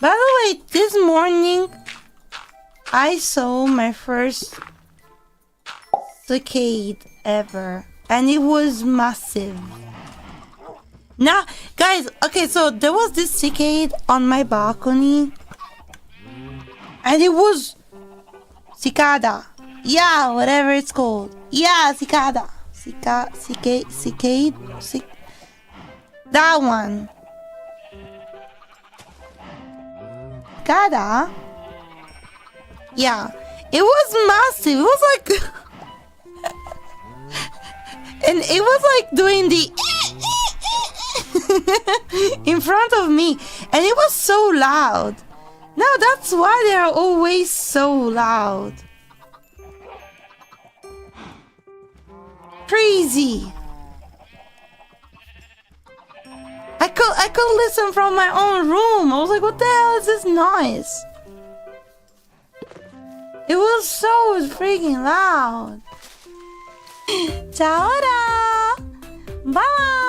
By the way, this morning I saw my first cicada ever, and it was massive. Now, guys, okay, so there was this cicada on my balcony, and it was cicada. Yeah, whatever it's called. Yeah, cicada. Cicada. That one. Cicada. Yeah, it was massive. It was like, and it was like doing the in front of me, and it was so loud. Now that's why they are always so loud. Crazy. I could listen from my own room. I was like, what the hell is this noise? It was so freaking loud. Ciao. Bye.